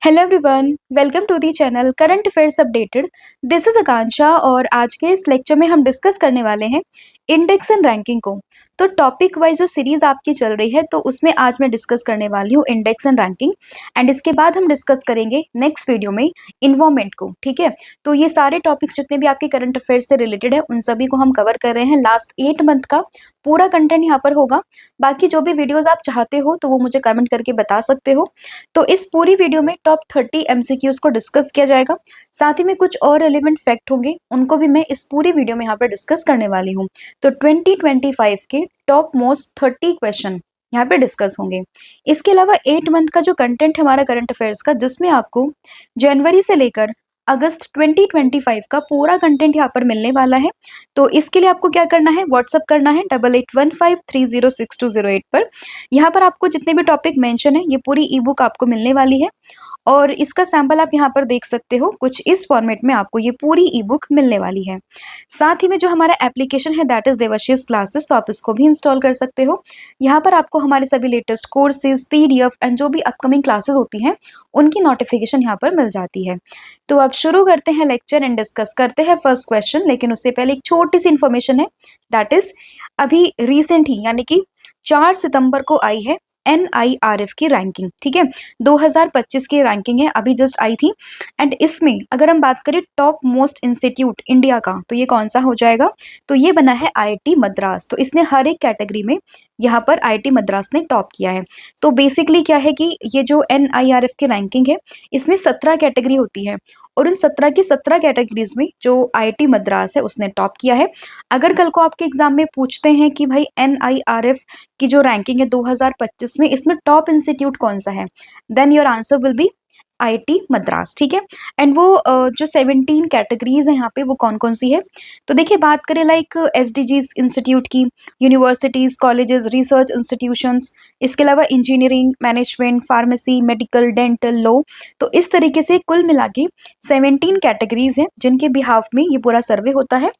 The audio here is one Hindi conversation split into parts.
Hello everyone, welcome to the channel current affairs updated. This is Akanksha और आज के इस लेक्चर में हम डिस्कस करने वाले हैं इंडेक्स एंड रैंकिंग को। तो टॉपिक वाइज जो सीरीज आपकी चल रही है तो उसमें आज मैं डिस्कस करने वाली हूँ इंडेक्स एंड रैंकिंग। एंड इसके बाद हम डिस्कस करेंगे नेक्स्ट वीडियो में इन्वायरमेंट को। ठीक है, तो ये सारे टॉपिक्स जितने भी आपके करंट अफेयर्स से रिलेटेड है उन सभी को हम कवर कर रहे हैं। लास्ट 8 मंथ का पूरा कंटेंट यहाँ पर होगा। बाकी जो भी वीडियोज आप चाहते हो तो वो मुझे कमेंट करके बता सकते हो। तो इस पूरी वीडियो में टॉप 30 एमसीक्यूज को डिस्कस किया जाएगा। साथ ही में कुछ और रेलिवेंट फैक्ट होंगे, उनको भी मैं इस पूरी वीडियो में यहाँ पर डिस्कस करने वाली हूँ। तो 2025 के टॉप मोस्ट 30 क्वेश्चन यहाँ पे डिस्कस होंगे। इसके अलावा 8 मंथ का जो कंटेंट है हमारा करंट अफेयर्स का, जिसमें आपको जनवरी से लेकर अगस्त 2025 का पूरा कंटेंट यहाँ पर मिलने वाला है। तो इसके लिए आपको क्या करना है, व्हाट्सअप करना है 8815306208 पर। यहाँ पर आपको जितने भी टॉपिक मेंशन है ये पूरी ई बुक आपको मिलने वाली है और इसका सैंपल आप यहाँ पर देख सकते हो। कुछ इस फॉर्मेट में आपको ये पूरी ई बुक मिलने वाली है। साथ ही में जो हमारा एप्लीकेशन है दैट इज देवाशीष क्लासेस, तो आप इसको भी इंस्टॉल कर सकते हो। यहाँ पर आपको हमारे सभी लेटेस्ट कोर्सेज, पीडीएफ एंड जो भी अपकमिंग क्लासेस होती हैं उनकी नोटिफिकेशन यहाँ पर मिल जाती है। तो अब शुरू करते हैं लेक्चर एंड डिस्कस करते हैं फर्स्ट क्वेश्चन। लेकिन उससे पहले एक छोटी सी इन्फॉर्मेशन है, दैट इज अभी रिसेंट ही यानी कि 4 सितंबर को आई है NIRF की रैंकिंग। ठीक है, 2025 की रैंकिंग है, अभी जस्ट आई थी। एंड इसमें अगर हम बात करें टॉप मोस्ट इंस्टीट्यूट इंडिया का तो ये कौन सा हो जाएगा, तो ये बना है IIT मद्रास। तो इसने हर एक कैटेगरी में यहाँ पर IIT मद्रास ने टॉप किया है। तो बेसिकली क्या है कि ये जो NIRF की रैंकिंग है इसमें 17 कैटेगरी होती है और उन 17 की 17 कैटेगरीज में जो IIT मद्रास है उसने टॉप किया है। अगर कल को आपके एग्जाम में पूछते हैं कि भाई NIRF की जो रैंकिंग है 2025 में इसमें टॉप इंस्टीट्यूट कौन सा है, then your answer will be IIT Madras. ठीक है, एंड वो जो 17 कैटेगरीज हैं यहाँ पे वो कौन कौन सी है, तो देखिए बात करें लाइक SDGs इंस्टीट्यूट की, यूनिवर्सिटीज, कॉलेजेस, रिसर्च इंस्टीट्यूशंस, इसके अलावा engineering, management, pharmacy, medical, dental, law. तो इस तरीके से कुल मिला के 17 कैटेगरीज हैं जिनके बिहाफ में ये पूरा सर्वे होता है।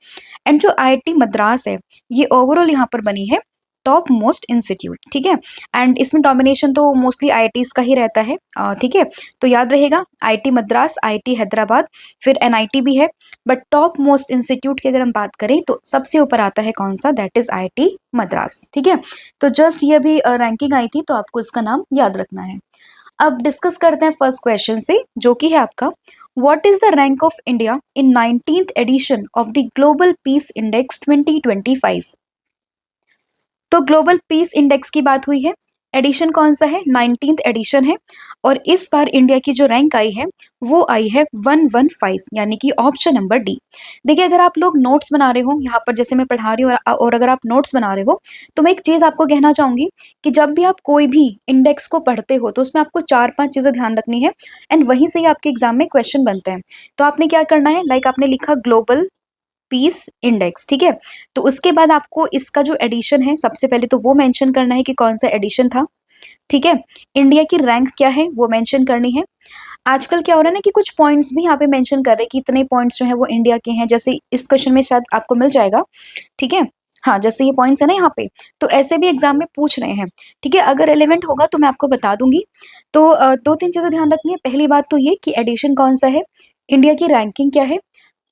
एंड जो IIT मद्रास है ये ओवरऑल यहाँ पर बनी है टॉप मोस्ट इंस्टीट्यूट। ठीक है, एंड इसमें डोमिनेशन तो मोस्टली IITs का ही रहता है। ठीक है, तो याद रहेगा IIT मद्रास, IIT हैदराबाद, फिर NIT भी है। बट टॉप मोस्ट इंस्टीट्यूट की अगर हम बात करें तो सबसे ऊपर आता है कौन सा, दैट इज IIT मद्रास। ठीक है, तो जस्ट ये अभी रैंकिंग आई थी तो आपको इसका नाम याद रखना है। अब डिस्कस करते हैं फर्स्ट क्वेश्चन से, जो कि है आपका what is the rank of India in 19th edition of the global peace index 2025। तो ग्लोबल पीस इंडेक्स की बात हुई है, एडिशन कौन सा है, 19th एडिशन है। और इस बार इंडिया की जो रैंक आई है वो आई है 115, यानी कि ऑप्शन नंबर डी। देखिए अगर आप लोग नोट्स बना रहे हो यहाँ पर जैसे मैं पढ़ा रही हूँ और अगर आप नोट्स बना रहे हो तो मैं एक चीज आपको कहना चाहूंगी कि जब भी आप कोई भी इंडेक्स को पढ़ते हो तो उसमें आपको 4-5 चीजें ध्यान रखनी है एंड वहीं से ही आपके एग्जाम में क्वेश्चन बनते हैं। तो आपने क्या करना है, लाइक आपने लिखा ग्लोबल पीस इंडेक्स। ठीक है, तो उसके बाद आपको इसका जो एडिशन है सबसे पहले तो वो मेंशन करना है कि कौन सा एडिशन था। ठीक है, इंडिया की रैंक क्या है वो मेंशन करनी है। आजकल क्या हो रहा है ना कि कुछ पॉइंट्स भी यहाँ पे मेंशन कर रहे हैं कि इतने पॉइंट्स जो है वो इंडिया के हैं, जैसे इस क्वेश्चन में शायद आपको मिल जाएगा। ठीक है, हाँ जैसे ये पॉइंट्स है ना यहाँ पे, तो ऐसे भी एग्जाम में पूछ रहे हैं। ठीक है, अगर रिलेवेंट होगा तो मैं आपको बता दूंगी। तो 2-3 चीजें ध्यान रखनी है। पहली बात तो ये कि एडिशन कौन सा है, इंडिया की रैंकिंग क्या है,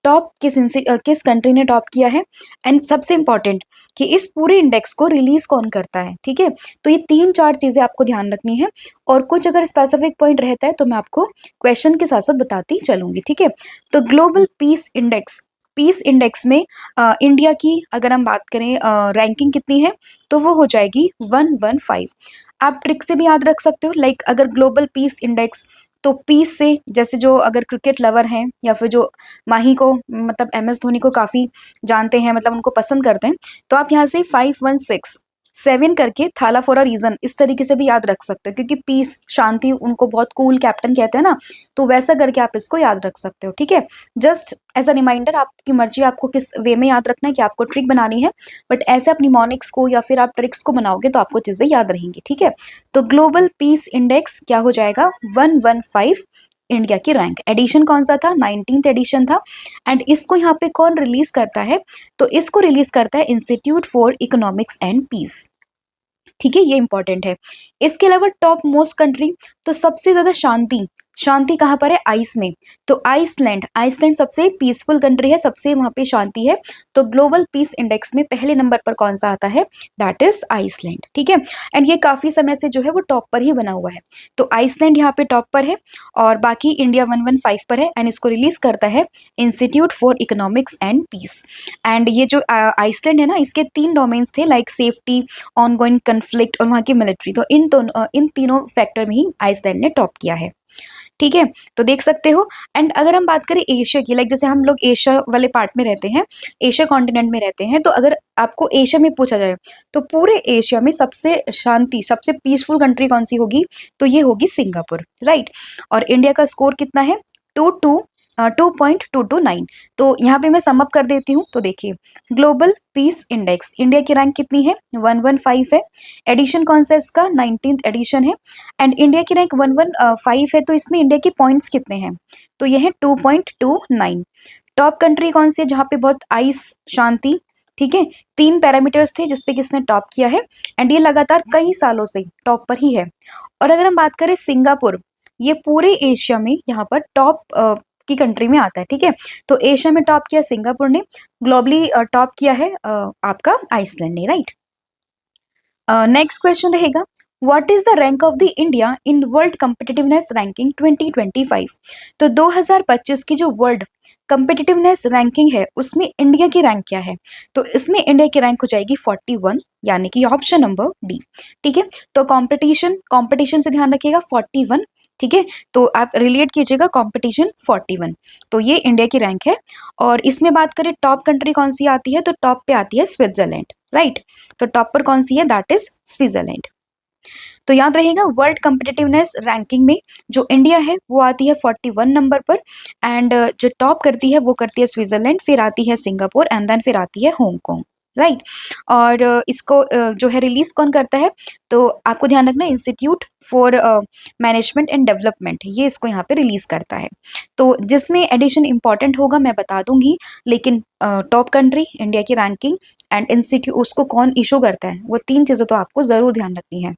टॉप किस कंट्री ने टॉप किया है, एंड सबसे इंपॉर्टेंट कि इस पूरे इंडेक्स को रिलीज कौन करता है। ठीक है, तो ये 3-4 चीजें आपको ध्यान रखनी है और कुछ अगर स्पेसिफिक पॉइंट रहता है तो मैं आपको क्वेश्चन के साथ साथ बताती चलूंगी। ठीक है, तो ग्लोबल पीस इंडेक्स में इंडिया की अगर हम बात करें रैंकिंग कितनी है तो वो हो जाएगी 115। आप ट्रिक से भी याद रख सकते हो, लाइक अगर ग्लोबल पीस इंडेक्स, तो पीस से जैसे जो अगर क्रिकेट लवर हैं या फिर जो माही को मतलब MS धोनी को काफी जानते हैं, मतलब उनको पसंद करते हैं, तो आप यहाँ से 5167 करके थाला फॉर अ रीजन इस तरीके से भी याद रख सकते हो, क्योंकि पीस शांति उनको बहुत कूल कैप्टन कहते हैं ना, तो वैसा करके आप इसको याद रख सकते हो। ठीक है, जस्ट एज अ रिमाइंडर, आपकी मर्जी आपको किस वे में याद रखना है कि आपको ट्रिक बनानी है, बट ऐसे अपनी मॉनिक्स को या फिर आप ट्रिक्स को बनाओगे तो आपको चीजें याद रहेंगी। ठीक है, तो ग्लोबल पीस इंडेक्स क्या हो जाएगा, 115 इंडिया की रैंक। एडिशन कौन सा था, 19th एडिशन था। एंड इसको यहाँ पे कौन रिलीज करता है, तो इसको रिलीज करता है institute for economics and peace. ठीक है, ये इंपॉर्टेंट है। इसके अलावा टॉप मोस्ट कंट्री, तो सबसे ज्यादा शांति शांति कहाँ पर है? आइस में। तो आइसलैंड आइसलैंड सबसे पीसफुल कंट्री है, सबसे वहां पे शांति है। तो ग्लोबल पीस इंडेक्स में पहले नंबर पर कौन सा आता है? That is Iceland. ठीक है, एंड ये काफी समय से जो है वो टॉप पर ही बना हुआ है। तो आइसलैंड यहाँ पे टॉप पर है और बाकी इंडिया 115 पर है एंड इसको रिलीज करता है institute for economics and peace. And ये जो आइसलैंड है ना, इसके 3 डोमेन्स थे, लाइक सेफ्टी, ऑनगोइंग कन्फ्लिक्ट और वहाँ की मिलिट्री। तो इन तीनों फैक्टर में ही आइसलैंड ने टॉप किया है। ठीक है, तो देख सकते हो। एंड अगर हम बात करें एशिया की, लाइक जैसे हम लोग एशिया वाले पार्ट में रहते हैं, एशिया कॉन्टिनेंट में रहते हैं, तो अगर आपको एशिया में पूछा जाए तो पूरे एशिया में सबसे शांति, सबसे पीसफुल कंट्री कौन सी होगी? तो ये होगी सिंगापुर, राइट। और इंडिया का स्कोर कितना है? 2.229। तो यहाँ पे मैं समअप कर देती हूँ। तो देखिए, ग्लोबल पीस इंडेक्स, इंडिया की रैंक कितनी है? 115 है। एडिशन कौन सा इसका? 19th एडिशन है। एंड इंडिया की रैंक 115 है, तो इसमें इंडिया के पॉइंट्स कितने हैं? तो ये है 2.29। टॉप कंट्री कौन सी है जहाँ पे बहुत आइस, शांति? ठीक है, 3 पैरामीटर्स थे जिसपे किसने टॉप किया है, एंड ये लगातार कई सालों से टॉप पर ही है। और अगर हम बात करें सिंगापुर, ये पूरे एशिया में यहाँ पर टॉप की कंट्री में आता है। ठीक है, तो एशिया में टॉप किया सिंगापुर ने, ग्लोबली टॉप किया है आपका आइसलैंड ने, राइट। नेक्स्ट क्वेश्चन रहेगा, what is the rank of the India in world competitiveness ranking 2025? तो 2025 की जो वर्ल्ड कम्पिटिटिवनेस रैंकिंग है उसमें इंडिया की रैंक क्या है? तो इसमें इंडिया की रैंक हो जाएगी 41, यानी कि ऑप्शन नंबर डी। ठीक है, तो कंपटीशन से ध्यान रखिएगा 41। ठीक है, तो आप रिलेट कीजिएगा कंपटीशन 41। तो ये इंडिया की रैंक है। और इसमें बात करें टॉप कंट्री कौन सी आती है, तो टॉप पे आती है स्विट्जरलैंड, राइट। तो टॉप पर कौन सी है? That is Switzerland. तो याद रहेगा, वर्ल्ड कम्पिटिटिवनेस रैंकिंग में जो इंडिया है वो आती है 41 नंबर पर, एंड जो टॉप करती है वो करती है स्विट्जरलैंड, फिर आती है सिंगापुर, एंड देन फिर आती है हांगकांग, राइट। और इसको जो है रिलीज कौन करता है? तो आपको ध्यान रखना, institute for management and development, ये इसको यहाँ पे रिलीज करता है। तो जिसमें एडिशन इंपॉर्टेंट होगा मैं बता दूंगी, लेकिन टॉप कंट्री, इंडिया की रैंकिंग एंड इंस्टीट्यूट, उसको कौन इशू करता है, वो 3 चीजें तो आपको जरूर ध्यान रखनी है।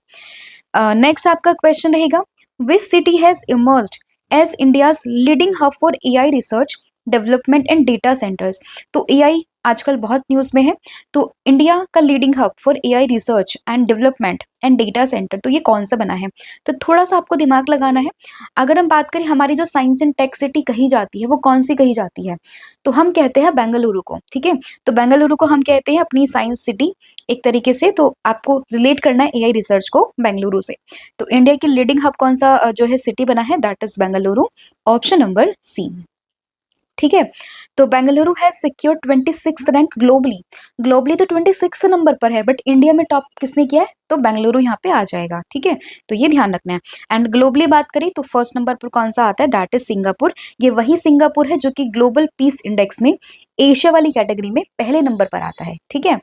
नेक्स्ट आपका क्वेश्चन रहेगा, which city has emerged as India's leading hub for AI research development and data centers? तो एआई आजकल बहुत न्यूज में है, तो इंडिया का leading hub for AI research and development and data center, तो ये कौन सा बना है? तो थोड़ा सा आपको दिमाग लगाना है। अगर हम बात करें हमारी जो साइंस एंड टेक सिटी कही जाती है वो कौन सी कही जाती है? तो हम कहते हैं बेंगलुरु को। ठीक है, तो बेंगलुरु को हम कहते हैं अपनी साइंस सिटी एक तरीके से। तो आपको रिलेट करना है एआई रिसर्च को बेंगलुरु से। तो इंडिया की लीडिंग हब कौन सा जो है सिटी बना है? That is Bengaluru, option number C. ठीक है, तो बेंगलुरु है secure 26th rank globally. Globally तो 26th नंबर पर है, बट इंडिया में टॉप किसने किया है? तो बेंगलुरु यहाँ पे आ जाएगा। ठीक है, तो ये ध्यान रखना है। एंड ग्लोबली बात करें तो फर्स्ट नंबर पर कौन सा आता है? That is Singapore. ये वही सिंगापुर है जो कि ग्लोबल पीस इंडेक्स में एशिया वाली कैटेगरी में पहले नंबर पर आता है। ठीक है,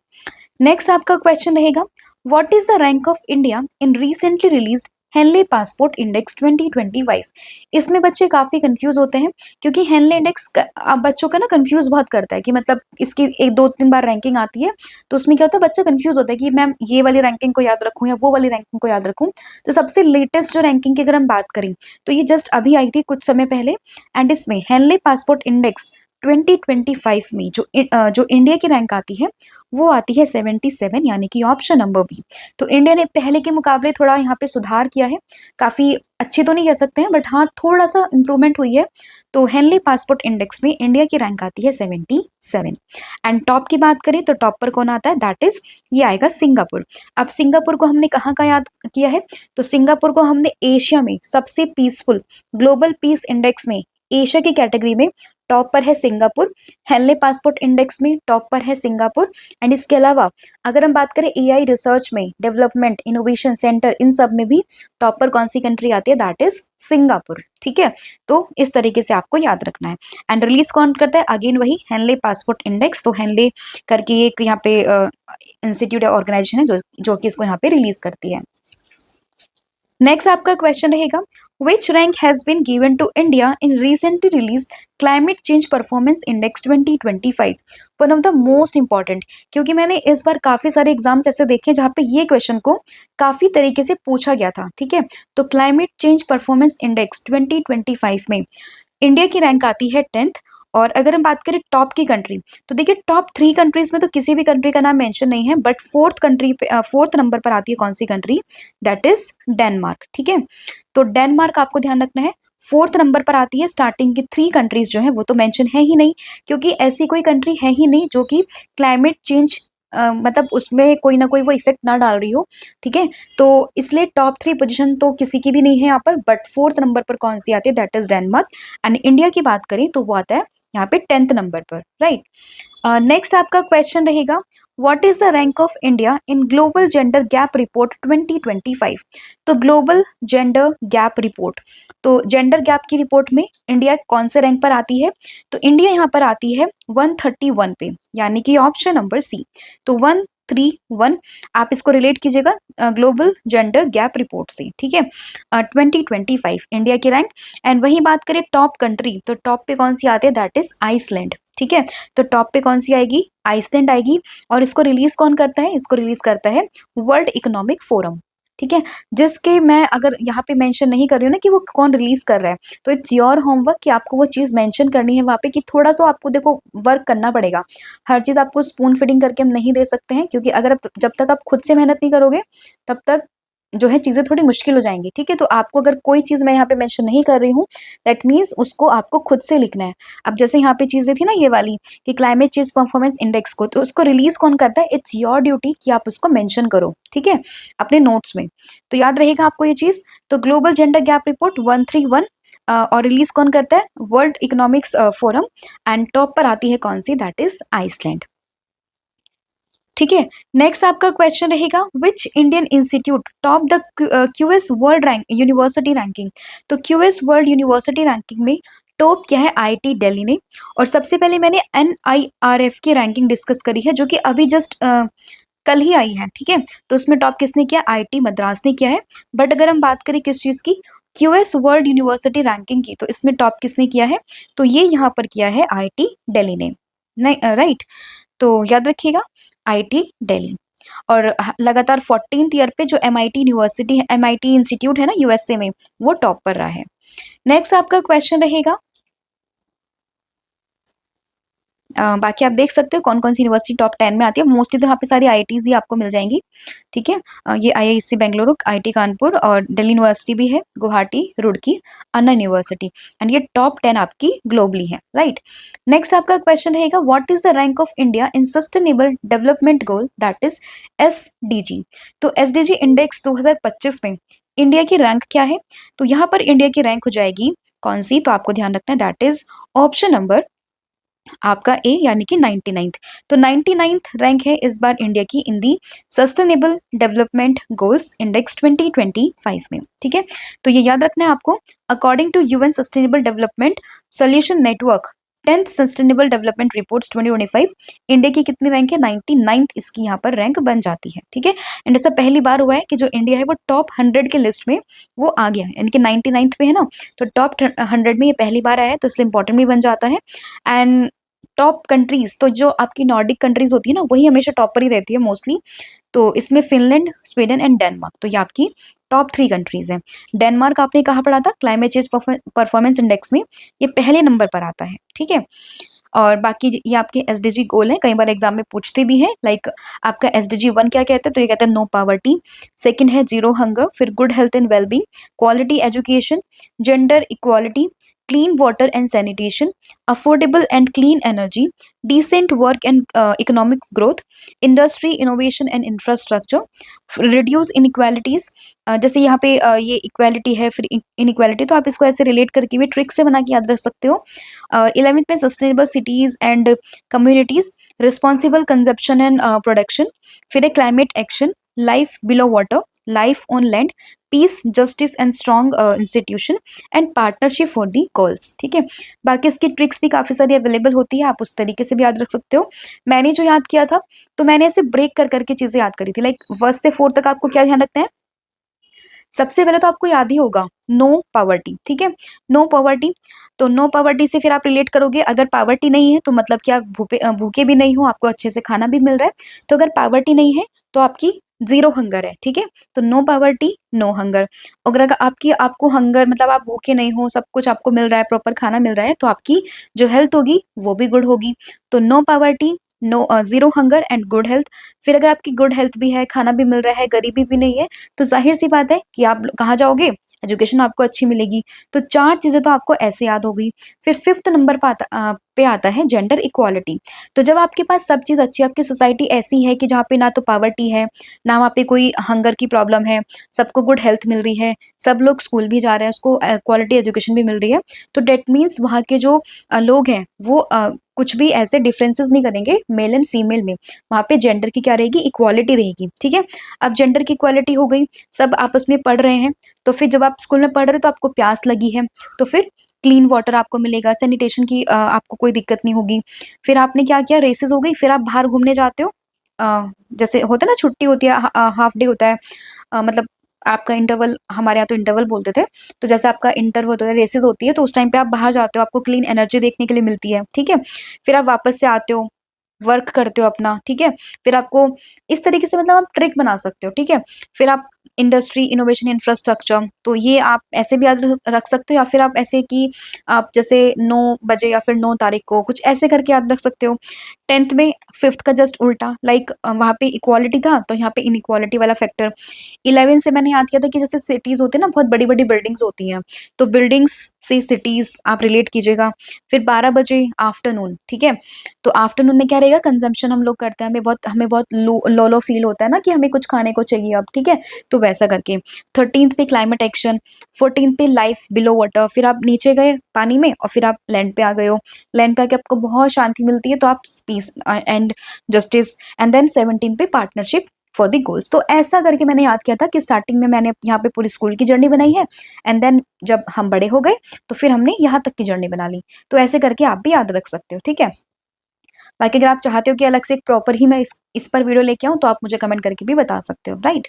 नेक्स्ट आपका क्वेश्चन रहेगा, what is the rank of India in recently released Henley passport index 2025? इसमें बच्चे काफी कंफ्यूज होते हैं, क्योंकि हेनले इंडेक्स बच्चों का ना कंफ्यूज बहुत करता है कि मतलब इसकी 1-2-3 बार रैंकिंग आती है, तो उसमें क्या होता है, बच्चा कंफ्यूज होता है कि मैम ये वाली रैंकिंग को याद रखूं या वो वाली रैंकिंग को याद रखूं। तो सबसे लेटेस्ट जो रैंकिंग की अगर हम बात करें तो ये जस्ट अभी आई थी कुछ समय पहले, एंड इसमें हेनले पासपोर्ट इंडेक्स 2025 में जो इंडिया की रैंक आती है वो आती है 77, यानी कि ऑप्शन नंबर बी। तो इंडिया ने पहले के मुकाबले थोड़ा यहाँ पे सुधार किया है, काफी अच्छी तो नहीं कह सकते हैं, बट हाँ थोड़ा सा इंप्रूवमेंट हुई है। तो हेनली पासपोर्ट इंडेक्स में इंडिया की रैंक आती है 77। एंड टॉप की बात करें तो टॉप पर कौन आता है? दैट इज ये आएगा सिंगापुर। अब सिंगापुर को हमने कहाँ का याद किया है? तो सिंगापुर को हमने एशिया में सबसे पीसफुल ग्लोबल पीस इंडेक्स में एशिया की कैटेगरी में टॉप पर है सिंगापुर, हेनले पासपोर्ट इंडेक्स में टॉप पर है सिंगापुर। एंड इसके अलावा अगर हम बात करें एआई रिसर्च में, डेवलपमेंट, इनोवेशन सेंटर, इन सब में भी टॉप पर कौन सी कंट्री आती है? That is Singapore. ठीक है, तो इस तरीके से आपको याद रखना है। एंड रिलीज कौन करता है? अगेन वही हेनले पासपोर्ट इंडेक्स। तो हेनले करके एक यहाँ पे इंस्टीट्यूट या ऑर्गेनाइजेशन है जो कि इसको यहाँ पे रिलीज करती है। नेक्स्ट आपका क्वेश्चन रहेगा, which rank has been given to India in recently release climate change performance index 2025? One of the most important, क्योंकि मैंने इस बार काफी सारे एग्जाम्स ऐसे देखे जहाँ पे ये क्वेश्चन को काफी तरीके से पूछा गया था, ठीक है। तो क्लाइमेट चेंज परफॉर्मेंस इंडेक्स 2025 में इंडिया की रैंक आती है 10th। और अगर हम बात करें टॉप की कंट्री, तो देखिए टॉप 3 कंट्रीज में तो किसी भी कंट्री का नाम मेंशन नहीं है, बट फोर्थ नंबर पर आती है कौन सी कंट्री, दैट इज डेनमार्क, ठीक है। तो डेनमार्क आपको ध्यान रखना है, फोर्थ नंबर पर आती है। स्टार्टिंग की 3 कंट्रीज जो है वो तो मेंशन है ही नहीं, क्योंकि ऐसी कोई कंट्री है ही नहीं जो कि क्लाइमेट चेंज मतलब उसमें कोई ना कोई वो इफेक्ट ना डाल रही हो, ठीक है। तो इसलिए टॉप 3 पोजीशन तो किसी की भी नहीं है यहाँ पर, बट फोर्थ नंबर पर कौन सी आती है, that is Denmark. And India की बात करें तो वो आता है यहाँ पे 10th नंबर पर, राइट। नेक्स्ट आपका क्वेश्चन रहेगा, what is the rank of India in global gender gap report 2025? तो ग्लोबल जेंडर गैप रिपोर्ट, तो जेंडर गैप की रिपोर्ट में इंडिया कौन से रैंक पर आती है, तो इंडिया यहाँ पर आती है 131 पे, यानी कि ऑप्शन नंबर सी। तो 131, आप इसको रिलेट कीजिएगा ग्लोबल जेंडर गैप रिपोर्ट से, ठीक है। 2025 इंडिया की रैंक। एंड वही बात करें टॉप कंट्री, तो टॉप पे कौन सी आती है, दैट इज आइसलैंड, ठीक है। तो टॉप पे कौन सी आएगी, आइसलैंड आएगी। और इसको रिलीज कौन करता है, इसको रिलीज करता है वर्ल्ड इकोनॉमिक फोरम, ठीक है। जिसके मैं अगर यहाँ पे मेंशन नहीं कर रही हूँ ना कि वो कौन रिलीज कर रहा है, तो इट्स योर होमवर्क कि आपको वो चीज मेंशन करनी है वहाँ पे, कि थोड़ा सा आपको देखो वर्क करना पड़ेगा। हर चीज आपको स्पून फीडिंग करके हम नहीं दे सकते हैं, क्योंकि अगर जब तक आप खुद से मेहनत नहीं करोगे तब तक जो है चीजें थोड़ी मुश्किल हो जाएंगी, ठीक है। तो आपको अगर कोई चीज मैं यहाँ पे मेंशन नहीं कर रही हूँ, दैट मीन्स उसको आपको खुद से लिखना है। अब जैसे यहाँ पे चीजें थी ना ये वाली कि क्लाइमेट चेंज परफॉर्मेंस इंडेक्स को, तो उसको रिलीज कौन करता है, इट्स योर ड्यूटी कि आप उसको मेंशन करो, ठीक है, अपने नोट्स में। तो याद रहेगा आपको ये चीज। तो ग्लोबल जेंडर गैप रिपोर्ट 131, और रिलीज कौन करता है, world economics forum. And top पर आती है कौन सी, दैट इज आइसलैंड, ठीक है। नेक्स्ट आपका क्वेश्चन रहेगा, which Indian institute top the QS world rank university ranking? तो क्यूएस वर्ल्ड यूनिवर्सिटी रैंकिंग में टॉप क्या है, आईआईटी दिल्ली ने। और सबसे पहले मैंने एनआईआरएफ की रैंकिंग डिस्कस करी है, जो कि अभी जस्ट कल ही आई है, ठीक है। तो उसमें टॉप किसने किया, आईआईटी मद्रास ने किया है। बट अगर हम बात करें किस चीज की, क्यूएस वर्ल्ड यूनिवर्सिटी रैंकिंग की, तो इसमें टॉप किसने किया है, तो ये यहाँ पर किया है आईआईटी दिल्ली ने, नहीं राइट। तो याद रखिएगा आईआईटी दिल्ली। और लगातार 14th ईयर पे जो एमआईटी यूनिवर्सिटी है, एमआईटी इंस्टीट्यूट है ना यूएसए में, वो टॉप पर रहा है। नेक्स्ट आपका क्वेश्चन रहेगा, बाकी आप देख सकते हो कौन कौन सी यूनिवर्सिटी टॉप 10 में आती है। मोस्टली तो यहाँ पे सारी आईआईटीज ही आपको मिल जाएंगी, ठीक है। ये आईआईसी बेंगलुरु, आईआईटी कानपुर, और दिल्ली यूनिवर्सिटी भी है, गुवाहाटी, रुड़की, अन्ना यूनिवर्सिटी। एंड ये टॉप 10 आपकी ग्लोबली है, राइट। नेक्स्ट आपका क्वेश्चन रहेगा, what is the rank of India in sustainable development goal, that is SDG? तो एसडीजी इंडेक्स 2025 में इंडिया की रैंक क्या है, तो यहाँ पर इंडिया की रैंक हो जाएगी कौन सी, तो आपको ध्यान रखना है, दैट इज ऑप्शन नंबर आपका ए, यानी कि 99th। तो 99th रैंक है इस बार इंडिया की इन दी सस्टेनेबल डेवलपमेंट गोल्स इंडेक्स 2025 में, ठीक है। तो ये याद रखना है आपको, according to UN sustainable development solution network 10th sustainable development reports 2025, India की कितनी रैंक है, 99th इसकी यहाँ पर रैंक बन जाती है, ठीक है। एंड ऐसा पहली बार हुआ है कि जो इंडिया है वो टॉप 100 के लिस्ट में वो आ गया है, यानी कि 99th पे है ना, तो टॉप 100 में ये पहली बार आया है, तो इसलिए इंपॉर्टेंट भी बन जाता है। एंड टॉप कंट्रीज, तो जो आपकी नॉर्डिक कंट्रीज होती है ना, वही हमेशा टॉप पर ही रहती है मोस्टली। तो इसमें फिनलैंड, स्वीडन एंड डेनमार्क, तो ये आपकी टॉप 3 कंट्रीज हैं। डेनमार्क आपने कहाँ पढ़ा था, क्लाइमेट चेंज परफॉर्मेंस इंडेक्स में ये पहले नंबर पर आता है, ठीक है। और बाकी ये आपके एसडीजी गोल हैं, कई बार एग्जाम में पूछते भी हैं, लाइक आपका एसडीजी 1 क्या कहते हैं, तो ये कहते हैं नो पावर्टी। सेकंड है जीरो हंगर, फिर good health and wellbeing, quality education, gender equality, clean water and sanitation, affordable and clean energy, decent work and economic growth, industry innovation and infrastructure, reduce inequalities. जैसे यहाँ पे ये इक्वालिटी है, फिर इनइक्वालिटी, तो आप इसको ऐसे रिलेट करके भी ट्रिक से बना के याद रख सकते हो। 11th में sustainable cities and communities, responsible consumption and production, फिर है climate action, life below water, life on land, piece justice and strong institution, and partnership for the goals, ठीक है। बाकी इसकी ट्रिक्स भी काफ़ी सारी अवेलेबल होती है, आप उस तरीके से भी याद रख सकते हो। मैंने जो याद किया था, तो मैंने ऐसे ब्रेक कर करके चीज़ें याद करी थी, लाइक 1 से 4 तक आपको क्या ध्यान रखना है, सबसे पहले तो आपको याद ही होगा नो पावर्टी, ठीक है। नो पावर्टी, तो नो पावर्टी से फिर आप रिलेट करोगे, अगर पावर्टी नहीं है तो मतलब कि आप भूखे भी नहीं हो, आपको अच्छे से खाना भी मिल रहा है। तो अगर पावर्टी नहीं है तो आपकी जीरो हंगर है, ठीक है। तो नो पावर्टी नो हंगर। अगर आपकी आपको हंगर मतलब आप भूखे नहीं हो, सब कुछ आपको मिल रहा है, प्रॉपर खाना मिल रहा है, तो आपकी जो हेल्थ होगी वो भी गुड होगी। तो no poverty, no zero hunger and good health. फिर अगर आपकी गुड हेल्थ भी है, खाना भी मिल रहा है, गरीबी भी नहीं है, तो जाहिर सी बात है कि आप कहाँ जाओगे, एजुकेशन आपको अच्छी मिलेगी। तो 4 चीज़ें तो आपको ऐसे याद हो गई। फिर 5th नंबर पे आता है जेंडर इक्वालिटी। तो जब आपके पास सब चीज़ अच्छी है, आपकी सोसाइटी ऐसी है कि जहाँ पे ना तो पॉवर्टी है, ना वहाँ पे कोई हंगर की प्रॉब्लम है, सबको गुड हेल्थ मिल रही है, सब लोग स्कूल भी जा रहे हैं, उसको क्वालिटी एजुकेशन भी मिल रही है। तो दैट मीन्स वहाँ के जो लोग हैं वो कुछ भी ऐसे डिफरेंसेस नहीं करेंगे मेल एंड फीमेल में। वहाँ पे जेंडर की क्या रहेगी, इक्वालिटी रहेगी, ठीक है। अब जेंडर की इक्वालिटी हो गई, सब आपस में पढ़ रहे हैं, तो फिर जब आप स्कूल में पढ़ रहे हो तो आपको प्यास लगी है, तो फिर क्लीन वाटर आपको मिलेगा, सैनिटेशन की आपको कोई दिक्कत नहीं होगी। फिर आपने क्या किया, रेसेस हो गई, फिर आप बाहर घूमने जाते हो। जैसे होता है ना, छुट्टी होती है, हाफ डे होता है, मतलब आपका इंटरवल, हमारे यहाँ तो इंटरवल बोलते थे। तो जैसे आपका इंटरवल होता है, रेसेस होती है, तो उस टाइम पे आप बाहर जाते हो, आपको क्लीन एनर्जी देखने के लिए मिलती है, ठीक है। फिर आप वापस से आते हो, वर्क करते हो अपना, ठीक है। फिर आपको इस तरीके से मतलब आप ट्रिक बना सकते हो, ठीक है। फिर आप इंडस्ट्री, इनोवेशन, इंफ्रास्ट्रक्चर, तो ये आप ऐसे भी याद रख सकते हो, या फिर आप ऐसे कि आप जैसे 9 बजे या फिर 9 तारीख को कुछ ऐसे करके याद रख सकते हो। 10th में 5th का जस्ट उल्टा, लाइक वहाँ पे इक्वालिटी था तो यहाँ पे इनइक्वालिटी वाला फैक्टर। 11 से मैंने याद किया था कि जैसे सिटीज होती है ना, बहुत बड़ी बड़ी बिल्डिंग्स होती हैं, तो बिल्डिंग्स से सिटीज आप रिलेट कीजिएगा। फिर 12 बजे आफ्टरनून, ठीक है। तो आफ्टरनून में क्या रहेगा, कंजम्पशन हम लोग करते हैं, हमें बहुत लो लो फील होता है ना कि हमें कुछ खाने को चाहिए अब, ठीक है। तो वैसा करके 13th पे क्लाइमेट एक्शन, 14th पे लाइफ बिलो वाटर, फिर आप नीचे गए पानी में और फिर आप लैंड पे आ गए हो। लैंड पे आके आपको बहुत शांति मिलती है, तो आप peace and justice. And then 17 पे पार्टनरशिप फॉर द गोल्स। तो ऐसा करके मैंने याद किया था कि स्टार्टिंग में मैंने यहाँ पे पूरी स्कूल की जर्नी बनाई है, एंड देन जब हम बड़े हो गए तो फिर हमने यहाँ तक की जर्नी बना ली। तो ऐसे करके आप भी याद रख सकते हो, ठीक है। बाकी अगर आप चाहते हो कि अलग से एक प्रॉपर ही मैं इस पर वीडियो लेके आऊँ, तो आप मुझे कमेंट करके भी बता सकते हो, राइट।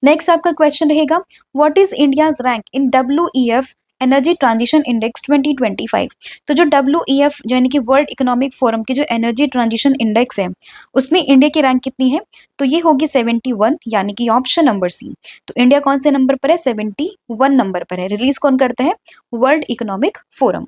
नेक्स्ट आपका क्वेश्चन रहेगा, what is India's rank in WEF energy transition index 2025। तो जो WEF यानी कि वर्ल्ड इकोनॉमिक फोरम की जो एनर्जी ट्रांजिशन इंडेक्स है, उसमें इंडिया की रैंक कितनी है, तो ये होगी 71, यानी कि ऑप्शन नंबर सी। तो इंडिया कौन से नंबर पर है, 71 नंबर पर है। रिलीज कौन करता है, world economic forum.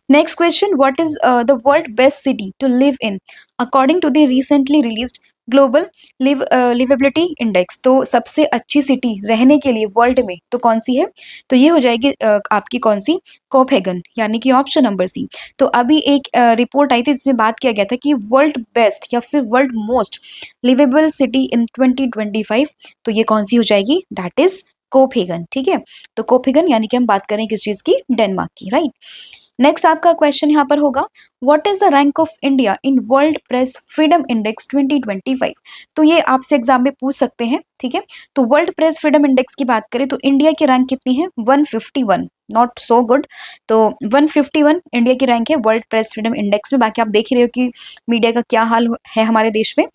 Next question, what is the world best city to live in according to the recently released global liveability index. तो सबसे अच्छी सिटी रहने के लिए वर्ल्ड में तो कौन सी है, तो ये हो जाएगी आपकी कौन सी, कोपेगन, यानी कि ऑप्शन नंबर सी। तो अभी एक रिपोर्ट आई थी जिसमें बात किया गया था कि वर्ल्ड बेस्ट या फिर world most liveable city in 2025, तो ये कौन सी हो जाएगी, दैट इज कोपेगन, ठीक है। तो कोपेगन यानी कि हम बात करें किस चीज की, डेनमार्क की, राइट। नेक्स्ट आपका क्वेश्चन यहाँ पर होगा, what is the rank of India in world press freedom index 2025। तो ये आपसे एग्जाम में पूछ सकते हैं, ठीक है। तो वर्ल्ड प्रेस फ्रीडम इंडेक्स की बात करें तो इंडिया की रैंक कितनी है, 151, नॉट सो गुड। तो 151 इंडिया की रैंक है वर्ल्ड प्रेस फ्रीडम इंडेक्स में। बाकी आप देख ही रहे हो कि मीडिया का क्या हाल है हमारे देश में।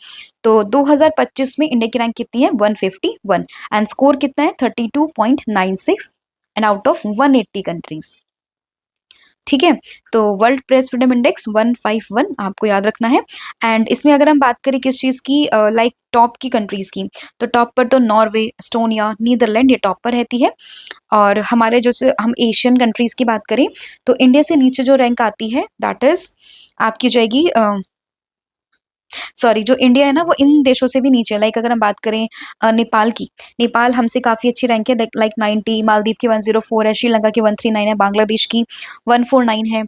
तो 2025 में इंडिया की रैंक कितनी है, 151, एंड स्कोर कितना है, 32.96, एंड आउट ऑफ 180 कंट्रीज, ठीक है। तो वर्ल्ड प्रेस फ्रीडम इंडेक्स 151 आपको याद रखना है। एंड इसमें अगर हम बात करें किस चीज़ की, लाइक टॉप की कंट्रीज की, तो टॉप पर तो नॉर्वे, एस्टोनिया, नीदरलैंड, ये टॉप पर रहती है। और हमारे जैसे हम एशियन कंट्रीज की बात करें तो इंडिया से नीचे जो रैंक आती है दैट इज आपकी हो जाएगी, सॉरी, जो इंडिया है ना वो इन देशों से भी नीचे है। लाइक अगर हम बात करें नेपाल की, नेपाल हमसे काफ़ी अच्छी रैंक है, लाइक 90, मालदीव की 104 है, श्रीलंका की 139 है, बांग्लादेश की 149 है,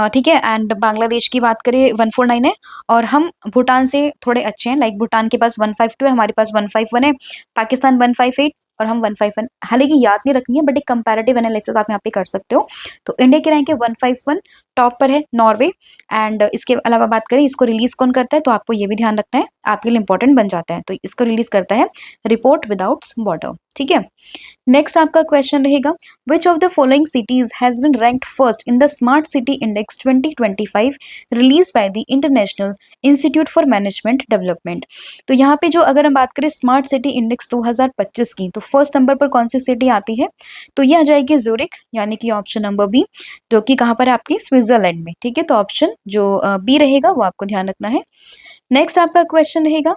ठीक है। एंड बांग्लादेश की बात करें 149 है, और हम भूटान से थोड़े अच्छे हैं, लाइक भूटान के पास 152 है, हमारे पास 151 है, पाकिस्तान 158 और हम 151। हालांकि याद नहीं रखनी है, बट एक कंपैरेटिव एनालिसिस आप यहाँ पे कर सकते हो। तो इंडिया की रैंक है 151, टॉप पर है नॉर्वे। एंड इसके अलावा बात करें इसको रिलीज कौन करता है, तो आपको ये भी ध्यान रखना है, आपके लिए इंपॉर्टेंट बन जाता है। तो इसको रिलीज करता है रिपोर्ट विदाउट बॉर्डर, ठीक है। नेक्स्ट आपका क्वेश्चन रहेगा, which of the following cities has been ranked first in the smart city index 2025 release by the international institute for management development. तो यहाँ पे जो अगर हम बात करें स्मार्ट सिटी इंडेक्स 2025 की, तो फर्स्ट नंबर पर कौन सी सिटी आती है, तो ये आ जाएगी ज़ुरिक, यानी कि ऑप्शन नंबर बी, जो कि कहाँ पर है आपकी स्विट्जरलैंड में, ठीक है। तो ऑप्शन जो बी रहेगा वो आपको ध्यान रखना है। नेक्स्ट आपका क्वेश्चन रहेगा,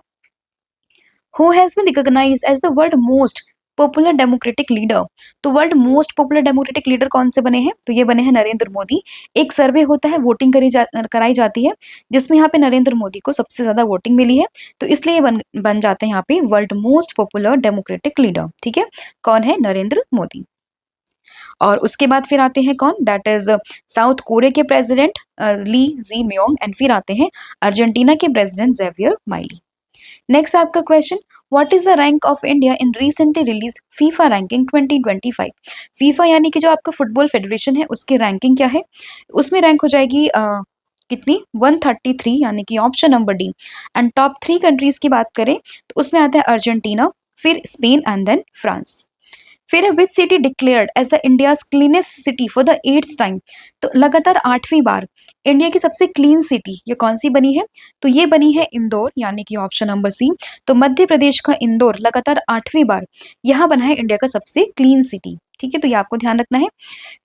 who has been recognised as the world most popular democratic leader. तो world most popular democratic leader कौन से बने हैं, तो ये बने हैं नरेंद्र मोदी। एक सर्वे होता है, वोटिंग कराई जाती है, जिसमें यहाँ पे नरेंद्र मोदी को सबसे ज्यादा वोटिंग मिली है, तो इसलिए बन जाते हैं यहाँ पे world most popular democratic leader, ठीक है। कौन है, नरेंद्र मोदी। और उसके बाद फिर आते हैं कौन, दैट इज साउथ कोरिया के प्रेसिडेंट ली जी मियोंग, एंड फिर आते हैं अर्जेंटीना के प्रेसिडेंट जेवियर माइली। नेक्स्ट आपका question, what is the rank of India in recently release FIFA ranking 2025। FIFA यानी कि जो आपका फुटबॉल फेडरेशन है उसकी रैंकिंग क्या है, उसमें रैंक हो जाएगी कितनी, 133, यानी कि option number D. And top 3 countries की बात करें तो उसमें आता है अर्जेंटीना, फिर स्पेन एंड देन फ्रांस। फिर which city declared as the India's cleanest city for the 8th time. तो लगातार 8वीं बार इंडिया की सबसे क्लीन सिटी ये कौन सी बनी है, तो ये बनी है इंदौर, यानी कि ऑप्शन नंबर सी। तो मध्य प्रदेश का इंदौर लगातार 8वीं बार यहाँ बना है इंडिया का सबसे क्लीन सिटी, ठीक है। तो ये आपको ध्यान रखना है।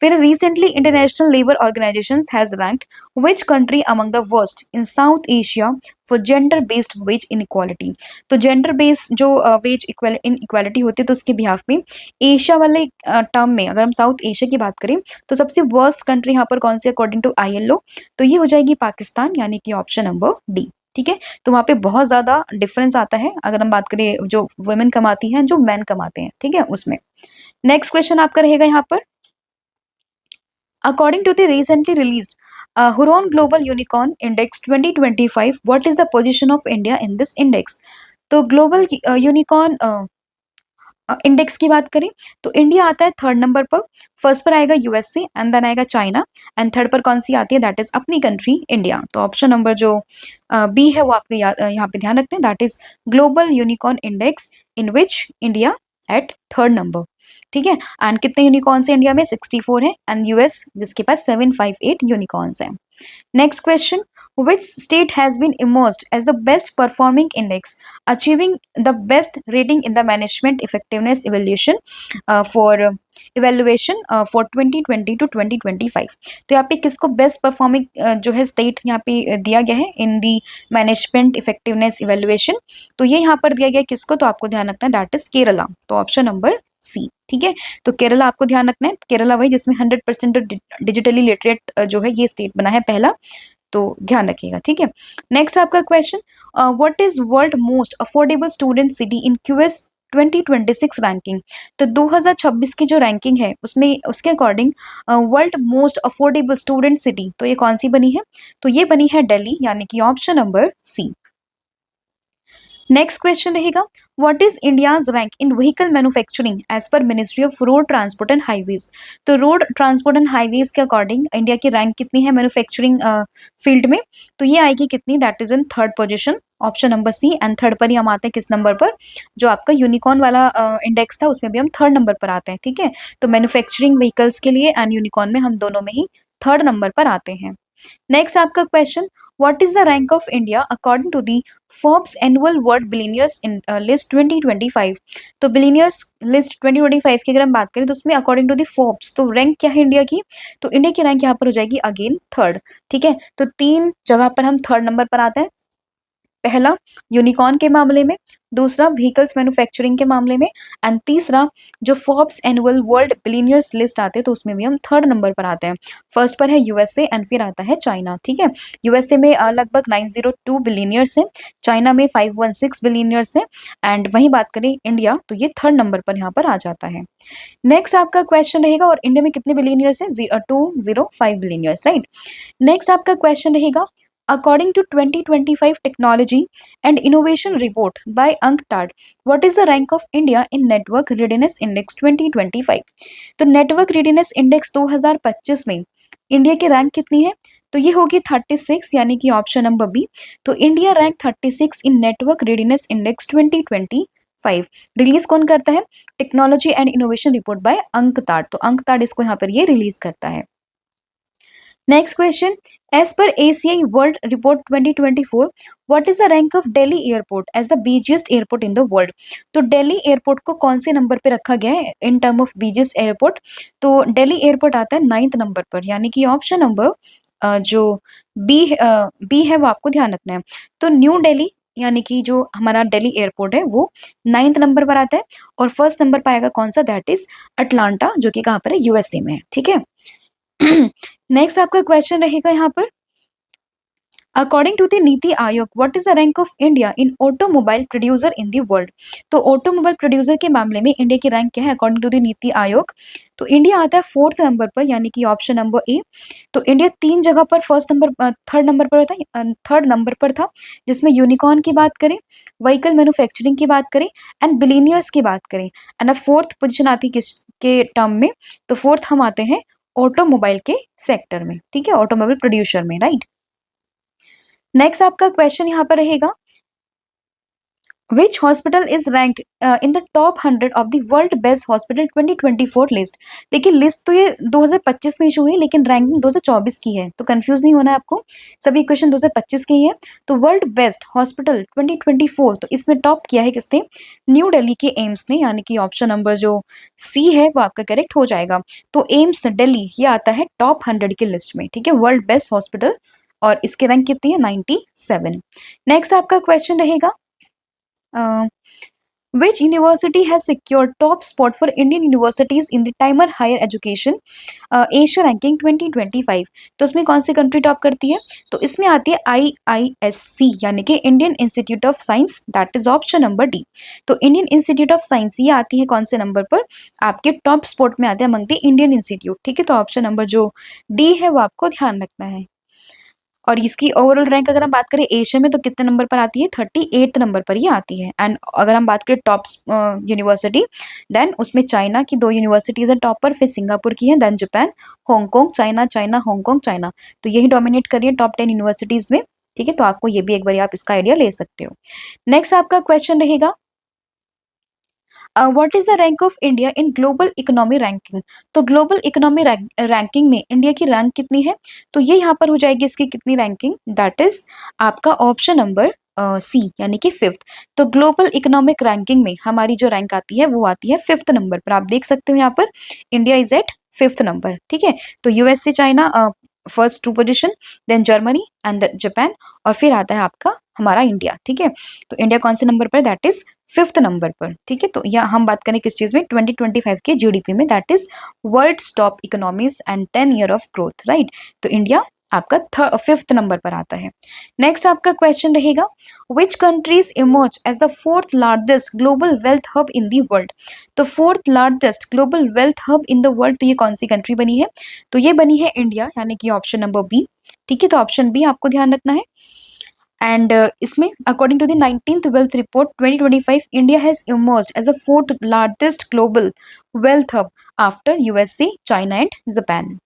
फिर recently international labour organization has ranked which country among the worst in South Asia for gender based wage inequality. तो जेंडर बेस्ड जो वेज इनइक्वालिटी होती है, तो उसके बिहाफ में एशिया वाले टर्म में अगर हम साउथ एशिया की बात करें तो सबसे वर्स्ट कंट्री यहाँ पर कौन सी अकॉर्डिंग टू ILO, तो ये हो जाएगी पाकिस्तान, यानी कि ऑप्शन नंबर डी, ठीक है। तो वहाँ पे बहुत ज्यादा डिफरेंस आता है अगर हम बात करें जो वुमेन कमाती हैं जो मैन कमाते हैं, ठीक है, उसमें। नेक्स्ट क्वेश्चन आपका रहेगा यहाँ पर, according to the recently released Hurun global unicorn index 2025, what is the position of India in this index. तो ग्लोबल यूनिकॉर्न इंडेक्स की बात करें तो इंडिया आता है 3rd नंबर पर, फर्स्ट पर आएगा USA एंड देन आएगा चाइना, एंड 3rd पर कौन सी आती है, दैट इज अपनी कंट्री इंडिया। तो ऑप्शन नंबर जो बी है वो आपके यहाँ पे ध्यान रखना है, that is global unicorn index in which India at 3rd number, ठीक है। एंड कितने यूनिकॉर्न्स है इंडिया में, 64 है, एंड US जिसके पास 758 यूनिकॉर्न्स है। Next question, which state has been emerged as the best performing index, achieving the best rating in the management effectiveness evaluation for 2020 to 2025। तो यहाँ पे किसको बेस्ट परफॉर्मिंग जो है स्टेट यहाँ पे दिया गया है इन दी मैनेजमेंट इफेक्टिवनेस इवेल्युएशन, तो ये यहाँ पर दिया गया किसको, तो आपको ध्यान रखना है दैट इज केरला, तो ऑप्शन नंबर सी, ठीक है। तो केरला आपको ध्यान रखना है, केरला वही जिसमें 100% डिजिटली लिटरेट जो है ये स्टेट बना है पहला, तो ध्यान रखिएगा, ठीक है। नेक्स्ट आपका question, what is world most affordable student city in QS 2026 ranking. तो 2026 की जो रैंकिंग है उसमें उसके according world most affordable student city तो ये कौन सी बनी है, तो ये बनी है दिल्ली, यानी कि option number C. Next question रहेगा, what is India's rank in vehicle manufacturing as per ministry of road transport and highways. तो रोड ट्रांसपोर्ट एंड हाईवेज के अकॉर्डिंग इंडिया की रैंक कितनी है मैन्युफैक्चरिंग फील्ड में, तो ये आएगी कितनी, that is in 3rd position, option number C. And 3rd पर ही हम आते हैं किस नंबर पर, जो आपका यूनिकॉर्न वाला इंडेक्स था उसमें भी हम 3rd नंबर पर आते हैं, ठीक है। तो मैन्युफैक्चरिंग व्हीकल्स के लिए एंड यूनिकॉर्न में हम दोनों में ही 3rd नंबर पर आते हैं। नेक्स्ट आपका question, what is the rank of India according to the Forbes annual world billionaires list 2025। तो बिलियनियर्स लिस्ट 2025 की अगर हम बात करें तो उसमें अकॉर्डिंग टू दी फोर्ब्स तो रैंक क्या है इंडिया की, तो इंडिया की रैंक यहाँ पर हो जाएगी अगेन 3rd, ठीक है। तो 3 जगह पर हम 3rd नंबर पर आते हैं, पहला यूनिकॉर्न के मामले में, दूसरा व्हीकल्स मैन्युफैक्चरिंग के मामले में, एंड तीसरा जो Forbes annual world billionaires list आते हैं तो उसमें भी हम 3rd नंबर पर आते हैं। फर्स्ट पर है USA एंड फिर आता है चाइना, ठीक है। USA में लगभग 902 बिलियनियर्स हैं, चाइना में 516 बिलियनियर्स हैं, एंड वहीं बात करें इंडिया तो ये 3rd नंबर पर यहाँ पर आ जाता है। नेक्स्ट आपका क्वेश्चन रहेगा, और इंडिया में कितने बिलियनियर्स हैं, 205 बिलियनियर्स, राइट। नेक्स्ट आपका क्वेश्चन रहेगा, according to 2025 technology and innovation report by UNCTAD, what is the rank of India in network readiness index 2025। तो नेटवर्क रेडीनेस इंडेक्स 2025 में इंडिया की रैंक कितनी है, तो ये होगी 36 यानी कि ऑप्शन नंबर बी। तो India rank 36 in network readiness index 2025। Release कौन करता है? Technology and innovation report by UNCTAD. तो अंकताड़ इसको यहाँ पर ये रिलीज करता है। Next question, as per ACI world report 2024, what is the rank of Delhi airport as the busiest airport in the world? तो दिल्ली एयरपोर्ट को कौन से नंबर पे रखा गया है in term of busiest airport? तो दिल्ली एयरपोर्ट आता है 9th नंबर पर, यानी कि ऑप्शन नंबर जो बी है वो आपको ध्यान रखना है। तो न्यू दिल्ली यानी कि जो हमारा दिल्ली एयरपोर्ट है वो 9th नंबर पर आता है, और फर्स्ट नंबर पर आएगा कौन सा? दैट इज अटलांटा, जो कि कहाँ पर है? यूएसए में है। ठीक है। नेक्स्ट आपका क्वेश्चन रहेगा यहाँ पर, according to the NITI Aayog what is the rank of India in automobile producer in the world? तो ऑटोमोबाइल प्रोड्यूसर के मामले में इंडिया की रैंक क्या है according to the NITI Aayog? तो इंडिया आता है 4th नंबर पर, यानी कि ऑप्शन नंबर ए। तो इंडिया 3 जगह पर थर्ड नंबर पर था, थर्ड नंबर पर था, जिसमें यूनिकॉर्न की बात करें, व्हीकल मैन्युफैक्चरिंग की बात करें एंड बिलीनियर्स की बात करें, एंड 4th पोजिशन आती है किसके टर्म में? तो 4th हम आते हैं ऑटोमोबाइल के सेक्टर में। ठीक है, ऑटोमोबाइल प्रोड्यूसर में, राइट। नेक्स्ट आपका क्वेश्चन यहाँ पर रहेगा, which hospital is ranked in the top 100 of the world best hospital 2024 list? देखिए लिस्ट तो ये 2025 में इशू हुई है, लेकिन रैंकिंग 2024 की है, तो कंफ्यूज नहीं होना है आपको, सभी क्वेश्चन 2025 के ही है। तो वर्ल्ड बेस्ट हॉस्पिटल 2024, तो इसमें टॉप किया है किसने? न्यू दिल्ली के एम्स ने, यानी कि ऑप्शन नंबर जो सी है वो आपका करेक्ट हो जाएगा। तो एम्स दिल्ली ये आता है टॉप 100 की लिस्ट में। ठीक है, वर्ल्ड बेस्ट हॉस्पिटल, और इसके रैंक कितनी है? 97। नेक्स्ट आपका क्वेश्चन रहेगा, which university has secured top spot for Indian universities in the Timer Higher Education Asia Ranking 2025? तो इसमें कौन सी कंट्री टॉप करती है? तो इसमें आती है IISc, यानी कि Indian institute of science, that is option number D. तो इंडियन इंस्टीट्यूट ऑफ साइंस ये आती है कौन से नंबर पर? आपके टॉप स्पॉट में आते हैं अमंग द इंडियन इंस्टीट्यूट। ठीक है, तो ऑप्शन नंबर जो डी है वो आपको ध्यान रखना है। और इसकी ओवरऑल रैंक अगर हम बात करें एशिया में, तो कितने नंबर पर आती है? 38th नंबर पर ही आती है। एंड अगर हम बात करें टॉप यूनिवर्सिटी, देन उसमें चाइना की 2 यूनिवर्सिटीज है टॉप पर, फिर सिंगापुर की है, then Japan, Hong Kong, China, China, Hong Kong, China, तो यही डोमिनेट कर रही है टॉप 10 यूनिवर्सिटीज में। ठीक है, तो आपको ये भी एक बार आप इसका आइडिया ले सकते हो। नेक्स्ट आपका क्वेश्चन रहेगा, what is the rank of India in global economy ranking? तो ग्लोबल इकोनॉमी रैंकिंग में इंडिया की रैंक कितनी है? तो ये यहाँ पर हो जाएगी इसकी कितनी रैंकिंग? दैट इज आपका ऑप्शन नंबर सी, यानी कि 5th। तो ग्लोबल इकोनॉमिक रैंकिंग में हमारी जो रैंक आती है वो आती है 5th नंबर पर। आप देख सकते हो यहाँ पर India is eight 5th number. ठीक है, तो USA, China first 2 position, then Germany and Japan, और फिर आता है आपका हमारा इंडिया। ठीक है, तो इंडिया कौन से नंबर पर? दैट इज 5th नंबर पर। ठीक है, तो यहाँ हम बात करें किस चीज में? 2025 के जीडीपी में, that is world top economies and 10 year of growth, right. तो इंडिया आपका 5th नंबर पर आता है। नेक्स्ट आपका क्वेश्चन रहेगा, which countries emerge as the 4th largest global wealth hub in the world? तो 4th largest global wealth hub in the world, तो ये कौन सी कंट्री बनी है? तो ये बनी है इंडिया, यानी कि ऑप्शन नंबर बी। ठीक है, तो ऑप्शन बी आपको ध्यान रखना है। एंड इसमें according to the 19th wealth report 2025, India has emerged as the 4th largest global wealth hub after USA, China and Japan.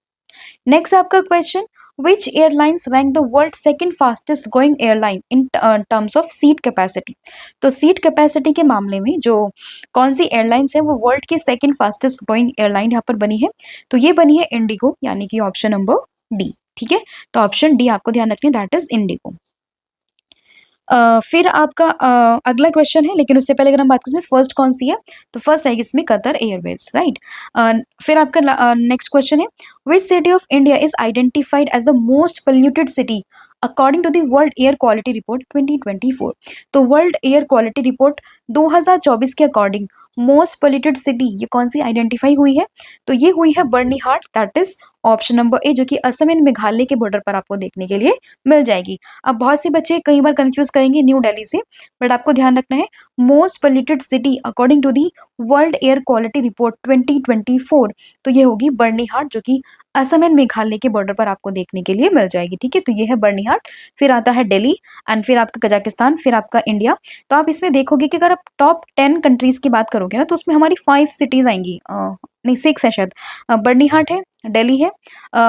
Next आपका question, which airlines rank the world second fastest growing airline in terms of seat capacity? तो सीट कैपेसिटी के मामले में जो कौन सी एयरलाइंस है वो वर्ल्ड की सेकंड फास्टेस्ट ग्रोइंग एयरलाइन यहाँ पर बनी है? तो ये बनी है इंडिगो, यानी कि ऑप्शन नंबर डी। ठीक है, तो ऑप्शन डी आपको ध्यान रखनी है, दैट इज इंडिगो। फिर आपका अगला क्वेश्चन है, लेकिन उससे पहले अगर हम बात करें इसमें फर्स्ट कौन सी है, तो फर्स्ट आएगी इसमें कतर एयरवेज, राइट। फिर आपका नेक्स्ट क्वेश्चन है, which city of India is identified as the most polluted city according to the world air quality report 2024? तो वर्ल्ड एयर क्वालिटी रिपोर्ट 2024 के अकॉर्डिंग मोस्ट पोल्यूटेड सिटी ये कौन सी आइडेंटिफाई हुई है? तो ये हुई है Byrnihat, that is option number A, जो कि असम एंड मेघालय के बॉर्डर पर आपको देखने के लिए मिल जाएगी। अब बहुत से बच्चे कई बार कंफ्यूज करेंगे न्यू दिल्ली से, बट आपको ध्यान रखना है most polluted city according to the world air quality report 2024, तो ये होगी बर्नीहाट, जो कि असम एंड मेघालय के बॉर्डर पर आपको देखने के लिए मिल जाएगी। ठीक है, तो ये है बर्नीहाट, फिर आता है दिल्ली, एंड फिर आपका कजाकिस्तान, फिर आपका इंडिया। तो आप इसमें देखोगे कि अगर आप टॉप 10 कंट्रीज की बात करोगे ना, तो उसमें हमारी 5 सिटीज आएंगी, नहीं 6 है शायद। बर्नीहाट है, दिल्ली है,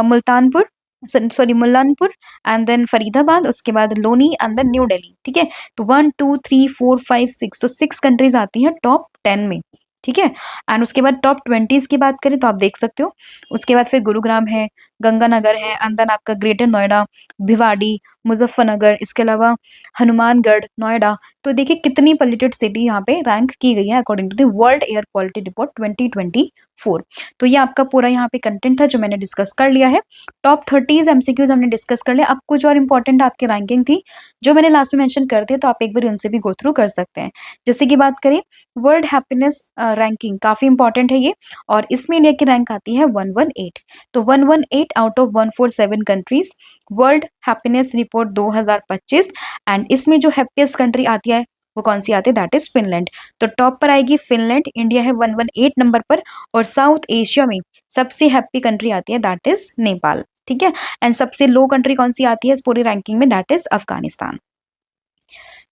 Multanpur, sorry Mullanpur, and then Faridabad, उसके बाद लोनी, एंड देन न्यू दिल्ली। ठीक है, तो 1 2 3 4 5 6, तो 6 कंट्रीज आती हैं टॉप 10 में। ठीक है, एंड उसके बाद टॉप 20 की बात करें तो आप देख सकते हो, उसके बाद फिर गुरुग्राम है, गंगानगर है, एंड देन आपका ग्रेटर नोएडा, भिवाड़ी, मुजफ्फरनगर, इसके अलावा हनुमानगढ़, नोएडा। तो देखिए कितनी पॉल्यूटेड सिटी यहाँ पे रैंक की गई है according to the world air quality report 2024। तो ये आपका पूरा यहाँ पे कंटेंट था जो मैंने डिस्कस कर लिया है। टॉप 30 एमसीक्यूज हमने डिस्कस कर लिया। अब कुछ और इंपॉर्टेंट आपकी रैंकिंग थी जो मैंने लास्ट में मेंशन कर दिया, तो आप एक बार उनसे भी गो थ्रू कर सकते हैं। जैसे कि बात करें वर्ल्ड हैप्पीनेस रैंकिंग, काफी इंपॉर्टेंट है ये, और इसमें इंडिया की रैंक आती है 118। तो 118 out of 147 countries, world happiness report 2025। And इसमें जो हैप्पीएस्ट कंट्री आती है वो कौन सी आती है, दैट इज फिनलैंड। तो टॉप पर आएगी फिनलैंड, इंडिया है 118 नंबर पर, और साउथ एशिया में सबसे हैप्पी कंट्री आती है दैट इज नेपाल। ठीक है, एंड सबसे लो कंट्री कौन सी आती है इस पूरी रैंकिंग में, दैट इज अफगानिस्तान।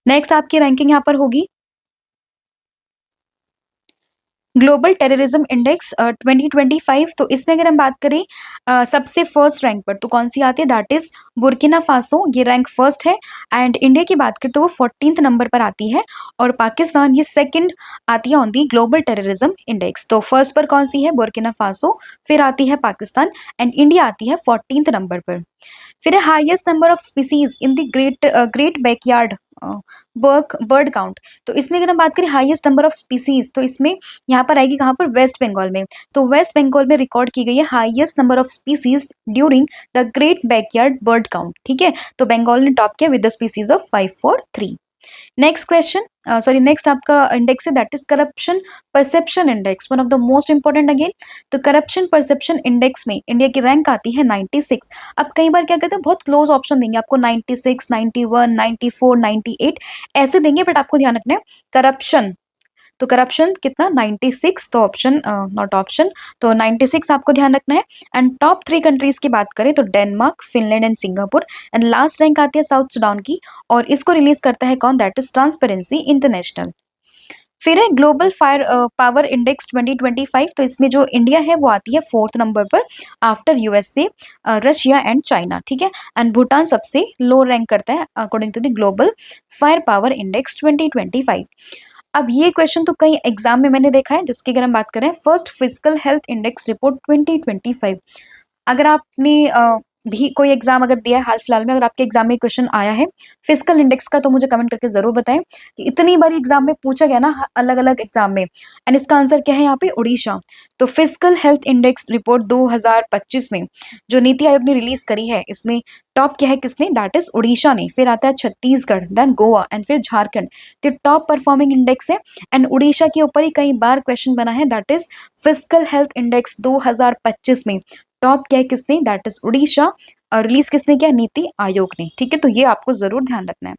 नेक्स्ट आपकी रैंकिंग यहाँ पर होगी ग्लोबल टेररिज्म इंडेक्स 2025। तो इसमें अगर हम बात करें सबसे फर्स्ट रैंक पर तो कौन सी आती है, दैट इज बुर्किना फासो, ये रैंक फर्स्ट है। एंड इंडिया की बात करें तो वो 14th नंबर पर आती है, और पाकिस्तान ये सेकंड आती है on the global terrorism index. तो फर्स्ट पर कौन सी है, बुर्किना फासो, फिर आती है पाकिस्तान, एंड इंडिया आती है 14th नंबर पर। फिर है highest number of species in the great backyard bird count. तो इसमें अगर हम बात करें हाईएस्ट नंबर ऑफ स्पीसीज, तो इसमें यहाँ पर आएगी कहाँ पर, वेस्ट बंगाल में। तो वेस्ट बंगाल में रिकॉर्ड की गई है highest number of species during the great backyard bird count. ठीक है, तो बंगाल ने टॉप किया with the species of 543। Next question, sorry next आपका इंडेक्स है that is corruption perception index, one of the most important again. तो करप्शन परसेप्शन इंडेक्स में इंडिया की रैंक आती है 96। अब कई बार क्या कहते हैं, बहुत क्लोज ऑप्शन देंगे आपको, 96, 91, 94, 98 ऐसे देंगे, बट आपको ध्यान रखना है करप्शन, तो करप्शन कितना 96, तो ऑप्शन नॉट ऑप्शन, तो 96 आपको ध्यान रखना है। एंड टॉप 3 कंट्रीज की बात करें तो Denmark, Finland and Singapore, and last rank आती है साउथ सुडान की, और इसको रिलीज करता है कौन, दैट इज ट्रांसपेरेंसी इंटरनेशनल। फिर है ग्लोबल फायर पावर इंडेक्स 2025। तो इसमें जो इंडिया है वो आती है 4th नंबर पर after USA, Russia and China. ठीक है, एंड भूटान सबसे लो रैंक करता है according to the global fire power index 2025। अब ये क्वेश्चन तो कई एग्जाम में मैंने देखा है, जिसकी अगर हम बात करें first physical health index report 2025। अगर आपने भी कोई एग्जाम अगर दिया है हाल फिलहाल में, अगर आपके एग्जाम में क्वेश्चन आया है फिजिकल इंडेक्स का, तो मुझे कमेंट करके जरूर बताएं कि इतनी बार एग्जाम में पूछा गया ना अलग अलग एग्जाम में, एंड इसका आंसर क्या है यहाँ पे, उड़ीसा। तो फिजिकल हेल्थ इंडेक्स रिपोर्ट 2025 में जो नीति आयोग ने रिलीज करी है, इसमें टॉप क्या है किसने, दैट इज उड़ीसा ने। फिर आता है छत्तीसगढ़, देन गोवा, एंड फिर झारखंड। तो टॉप परफॉर्मिंग इंडेक्स है, एंड उड़ीसा के ऊपर ही कई बार क्वेश्चन बना है, that is physical health index 2025 में टॉप क्या है किसने, दैट इज उड़ीसा, और रिलीज किसने किया, नीति आयोग ने। ठीक है, तो ये आपको जरूर ध्यान रखना है।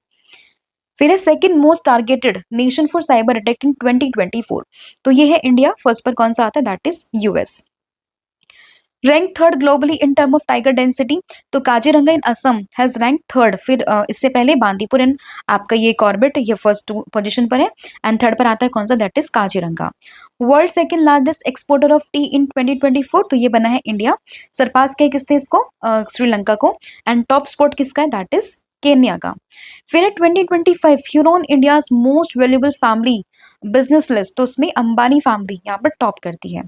फिर है second most targeted nation for cyber attack in 2024। तो ये है इंडिया, फर्स्ट पर कौन सा आता है, that is US. Rank third globally in term of tiger density, तो काजीरंगा इन असम हैज रैंक थर्ड। फिर इससे पहले बांदीपुर इन आपका ये कॉर्बेट, ये फर्स्ट पोजीशन पर है, एंड थर्ड पर आता है कौन सा, that is Kaziranga. World second largest exporter of tea in 2024, तो ये बना है इंडिया, सरपास किया किसने इसको, श्रीलंका को। एंड टॉप स्पोर्ट किसका है, दैट इज केन्या का। फिर है 2025 Huron India's most valuable family business list, तो उसमें अंबानी फैमिली यहाँ पर टॉप करती है।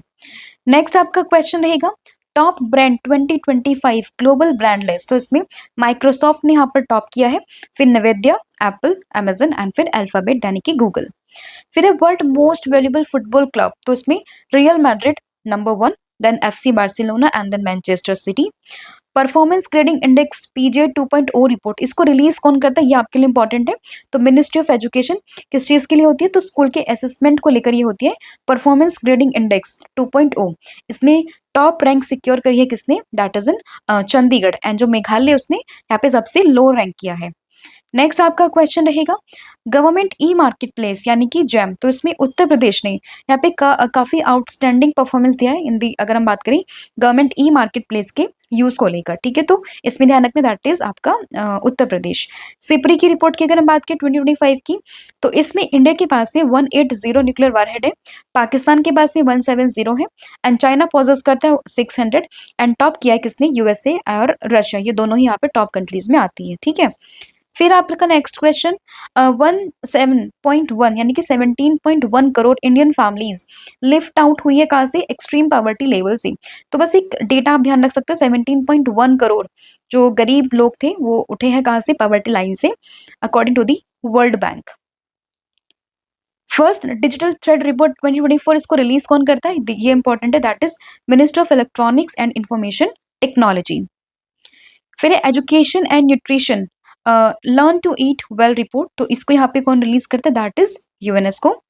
नेक्स्ट आपका क्वेश्चन रहेगा top brand 2025 global brand list, तो इसमें माइक्रोसॉफ्ट ने यहाँ पर टॉप किया है, फिर नवेद्या, एप्पल, अमेजन, एंड फिर अल्फाबेट यानी कि गूगल। फिर है world most valuable football club, तो इसमें Real Madrid number 1, then FC Barcelona, and then Manchester City. Performance grading index PJ 2.0 report, इसको रिलीज कौन करता है, ये आपके लिए इंपॉर्टेंट है। तो मिनिस्ट्री ऑफ एजुकेशन किस चीज के लिए होती है, तो स्कूल के असेसमेंट को लेकर ये होती है परफॉर्मेंस ग्रेडिंग इंडेक्स 2.0। इसमें टॉप रैंक सिक्योर करी है किसने, that is in Chandigarh, and जो मेघालय उसने यहाँ पे सबसे लो रैंक किया है। नेक्स्ट आपका क्वेश्चन रहेगा गवर्नमेंट ई मार्केट प्लेस यानी कि जैम, तो इसमें उत्तर प्रदेश ने यहाँ पे काफी आउटस्टैंडिंग परफॉर्मेंस दिया है इन दी, अगर हम बात करें गवर्नमेंट ई मार्केट प्लेस के यूज को लेकर, ठीक है। तो इसमें ध्यान रखना, दैट इज आपका उत्तर प्रदेश। सिपरी की रिपोर्ट की अगर हम बात करें 2025 की, तो इसमें इंडिया के पास में 180 न्यूक्लियर वारहेड है, पाकिस्तान के पास में 170 है, एंड चाइना पॉजेस करता है 600, एंड टॉप किया है किसने, यूएसए और रशिया, ये दोनों ही यहाँ पे टॉप कंट्रीज में आती है, ठीक है। फिर आपका नेक्स्ट क्वेश्चन, 17.1 यानी कि 17.1 crore Indian families lift out हुई है कहाँ से, एक्सट्रीम पॉवर्टी लेवल से। तो बस एक डेटा आप ध्यान रख सकते हो, 17.1 करोड़ जो गरीब लोग थे वो उठे हैं कहाँ से, पॉवर्टी लाइन से, according to the World Bank. First digital thread report 2024 इसको रिलीज कौन करता है, ये इंपॉर्टेंट है, that is minister of electronics and information technology. फिर education and nutrition learn to eat well report, तो इसको यहाँ पे कौन रिलीज करता है, that is UNESCO.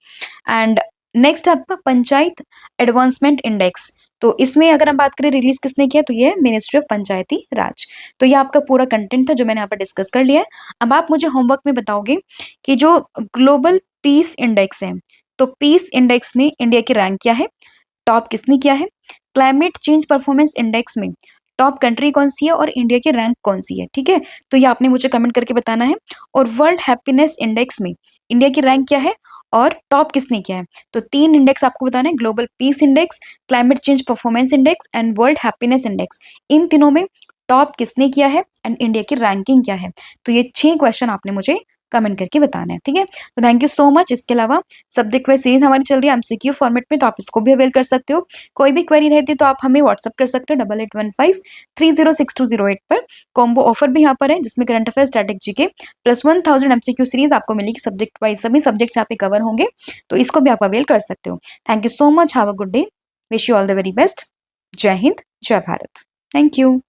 And next आपका पंचायत एडवांसमेंट इंडेक्स, तो इसमें अगर हम बात करें रिलीज किसने किया, तो ये मिनिस्ट्री ऑफ पंचायती राज। तो ये आपका पूरा कंटेंट था जो मैंने यहाँ पर डिस्कस कर लिया है। अब आप मुझे होमवर्क में बताओगे कि जो ग्लोबल पीस इंडेक्स है, तो पीस इंडेक्स में इंडिया की रैंक क्या है, टॉप किसने किया है, क्लाइमेट चेंज परफॉर्मेंस इंडेक्स में टॉप कंट्री कौन सी है और इंडिया की रैंक कौन सी है, ठीक है। तो ये आपने मुझे कमेंट करके बताना है। और वर्ल्ड हैप्पीनेस इंडेक्स में इंडिया की रैंक क्या है और टॉप किसने किया है, तो 3 इंडेक्स आपको बताना है, global peace index, climate change performance index and world happiness index. इन तीनों में टॉप किसने किया है एंड इंडिया की रैंकिंग क्या है। तो ये 6 क्वेश्चन आपने मुझे कमेंट करके बताना है, ठीक है। तो थैंक यू सो मच। इसके अलावा सब्जेक्ट वाइज सीरीज हमारी चल रही है एमसीक्यू फॉर्मेट में, तो आप इसको भी अवेल कर सकते हो। कोई भी क्वेरी रहती है तो आप हमें व्हाट्सअप कर सकते हो 8815306208 पर। कॉम्बो ऑफर भी यहाँ पर है जिसमें current affair, static GK plus 1000 MCQ series आपको मिलेगी, सब्जेक्ट वाइज सभी सब्जेक्ट्स यहाँ पे कवर होंगे, तो इसको भी आप अवेल कर सकते हो। Thank you so much, have a good day, wish you all the very best. जय हिंद, जय भारत, थैंक यू।